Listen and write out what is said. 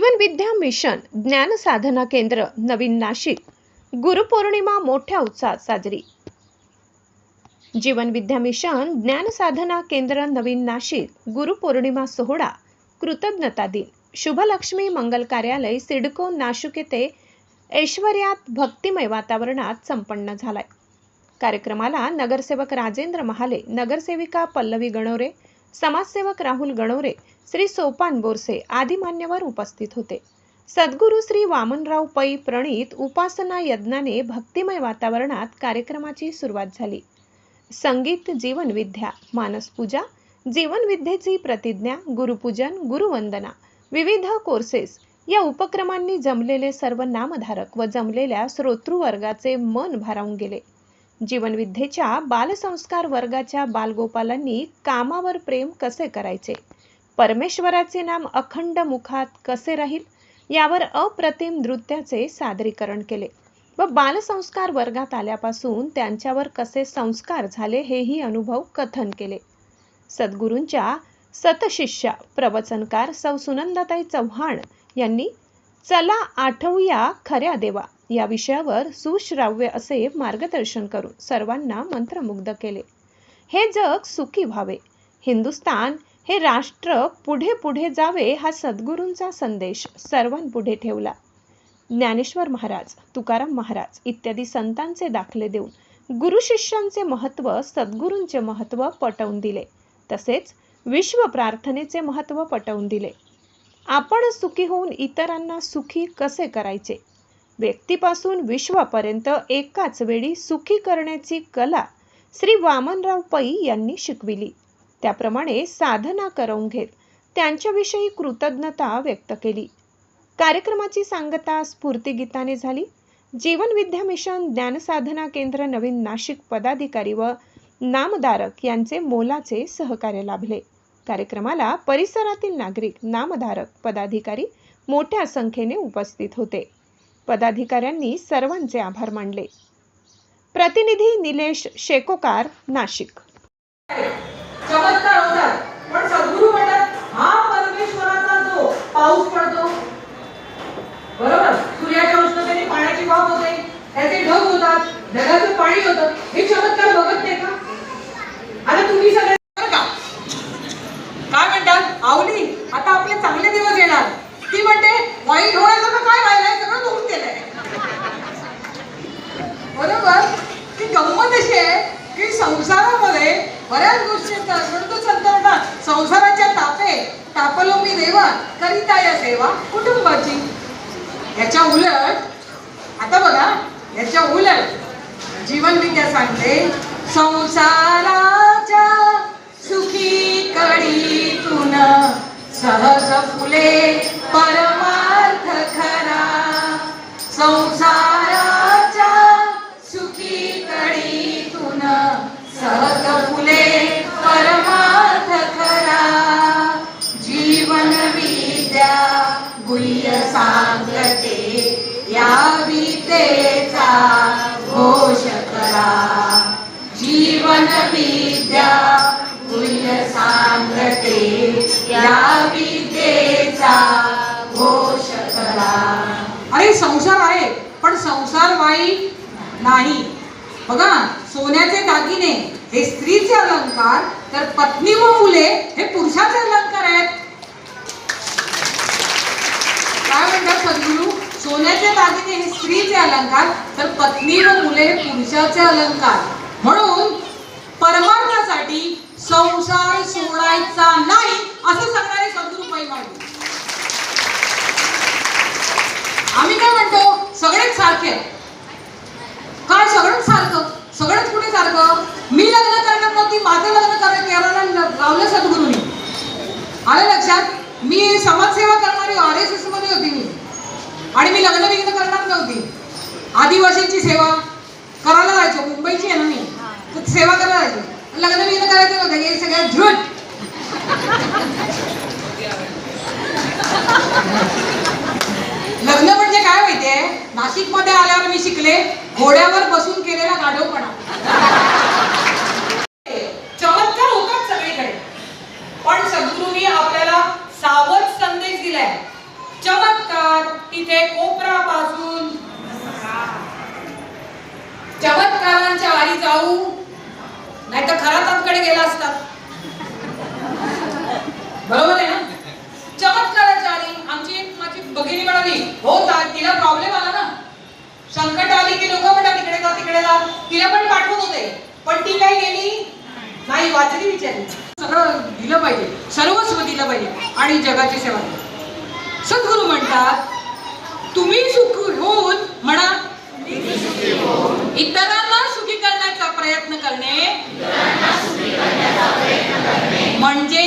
जीवन विद्या mission ज्ञान साधना केंद्र नवीन नाशिक गुरुपौर्णिमा मोठ्या उत्साहात साजरी। जीवन विद्या मिशन ज्ञान साधना केंद्र नवीन नाशिक गुरुपौर्णिमा सोहळा कृतज्ञता दिन शुभलक्ष्मी मंगल कार्यालय सिडको नाशिक येथे ऐश्वर्यात भक्तिमय वातावरणात संपन्न झालाय। कार्यक्रमाला नगरसेवक राजेंद्र महाले, नगरसेविका पल्लवी गणोरे, समाजसेवक राहुल गणोरे, श्री सोपान बोरसे आदी मान्यवर उपस्थित होते। सद्गुरू श्री वामनराव पै प्रणीत उपासना यज्ञाने भक्तिमय वातावरणात कार्यक्रमाची सुरुवात झाली। संगीत, जीवन विद्या, मानस पूजा, जीवन विद्येची प्रतिज्ञा, गुरुपूजन, गुरुवंदना, विविध कोर्सेस या उपक्रमांनी जमलेले सर्व नामधारक व जमलेल्या श्रोतृवर्गाचे मन भारावून गेले। जीवन विद्येच्या बालसंस्कार वर्गाच्या बालगोपालांनी कामावर प्रेम कसे करायचे, परमेश्वराचे नाम अखंड मुखात कसे राहील यावर अप्रतिम नृत्याचे सादरीकरण केले व बालसंस्कार वर्गात आल्यापासून त्यांच्यावर कसे संस्कार झाले हेही अनुभव कथन केले। सद्गुरूंच्या सतशिष्या प्रवचनकार सौ सुनंदाताई चव्हाण यांनी चला आठवूया खऱ्या देवा या विषयावर सुश्राव्य असे मार्गदर्शन करून सर्वांना मंत्रमुग्ध केले। हे जग सुखी व्हावे, हिंदुस्तान हे राष्ट्र पुढे पुढे जावे हा सद्गुरूंचा संदेश सर्वांपुढे ठेवला। ज्ञानेश्वर महाराज, तुकाराम महाराज इत्यादी संतांचे दाखले देऊन गुरु शिष्यांचे महत्त्व, सद्गुरूंचे महत्त्व पटवून दिले। तसेच विश्व प्रार्थनेचे महत्त्व पटवून दिले। आपण सुखी होऊन इतरांना सुखी कसे करायचे, व्यक्तीपासून विश्वापर्यंत एकाच वेळी सुखी करण्याची कला श्री वामनराव पै यांनी शिकविली। त्याप्रमाणे साधना करवून घेत त्यांच्याविषयी कृतज्ञता व्यक्त केली। कार्यक्रमाची सांगता स्फूर्तिगीताने झाली। जीवन विद्या मिशन ज्ञान साधना केंद्र नवीन नाशिक पदाधिकारी व नामधारक यांचे मोलाचे सहकार्य लाभले। कार्यक्रमाला परिसरातील नागरिक, नामधारक, पदाधिकारी मोठ्या संख्येने उपस्थित होते। पदाधिकाऱ्यांनी सर्वांचे आभार मानले। प्रतिनिधी निलेश शेकोकार, नाशिक। चमत्कार होतात, पण सद्गुरू म्हणतात हा परमेश्वराचा जो पाऊस पडतो, बरोबर, सूर्याच्या उष्णतेने पाण्याची वाफ होते, त्याचे ढग होतात, ढगाचं पाणी होतं, हे चमत्कार बघत नाही का? आता तुम्ही सगळे काय म्हणतात, आवली आता आपले चांगले दिवस येणार, ती म्हणते वाईट होण्याचं काय राहिलंय, सगळं धुवून गेलंय, बरोबर। ती गंमत अशी आहे की संसारामध्ये बऱ्याच गोष्टी असतात, परंतु संत म्हणतात संसाराच्या तापलो मी देवा करिता या सेवा कुटुंबाची। याच्या उलट आता बघा, याच्या उलट जीवन विद्या सांगते संसाराच्या सुखी कडीतून सहज फुले परमार्थ खरा। संसाराच्या सुखी कडीतून सहज फुले परमार्थ खरा। जीवन विद्या गुह्य सांगते या विद्येचा घोष करा। जीवन विद्या गुह्य सांगते या विद्येचा घोष करा। अरे संसार आहे पण संसार वाईट नाही। बघा, सोन्याचे दागिने हे स्त्रीचे अलंकार, तर पत्नी व मुले हे पुरुषाचे अलंकार आहेत। काय म्हणतात सद्गुरू, सोन्याचे दागिने हे स्त्रीचे अलंकार, तर पत्नी व मुले हे पुरुषाचे अलंकार। म्हणून परमार्थासाठी संसार सोडायचा नाही असं सांगणारे सद्गुरू पै मांडले। आम्ही काय म्हणतो, सगळेच सारखे, काय सगळंच सारखं, सगळंच कुठे सारखं? मी लग्न करणार नव्हती, माझं लग्न करायला लावलं सद्गुरूंनी, आलं लक्षात? मी समाजसेवा करणारी RSS मध्ये होती मी, आणि मी लग्न करणार नव्हती। आदिवासींची सेवा करायला जायचो, मुंबईची आहे ना मी, तर सेवा करायला जायचो, लग्न करायचं नव्हतं, हे सगळ्यात झूट। लग्न म्हणजे काय माहितीये, नाशिक मध्ये आल्यावर मी शिकले घोड्यावर बसून केलेला गाढवपणा। चमत्कार होतात सगळीकडे, पण सद्गुरूंनी आपल्याला सावध संदेश दिलाय। चमत्कार असतात. बरोबर आहे ना? चमत्काराच्या आधी आमची एक माझी भगिनी म्हणाली, हो तिला प्रॉब्लेम आला ना, संकट आली की लोक म्हणतात तिकडे जा तिकडे जा. तिला पण पाठवत होते, पण ती काही गेली नाही, वाचली विचारली. सगळं दिलं पाहिजे, सर्वस्व दिलं पाहिजे आणि जगाची सेवा केली. सद्गुरू म्हणतात, तुम्ही सुखी होऊन म्हणा, इतरांना सुखी करण्याचा प्रयत्न करणे म्हणजे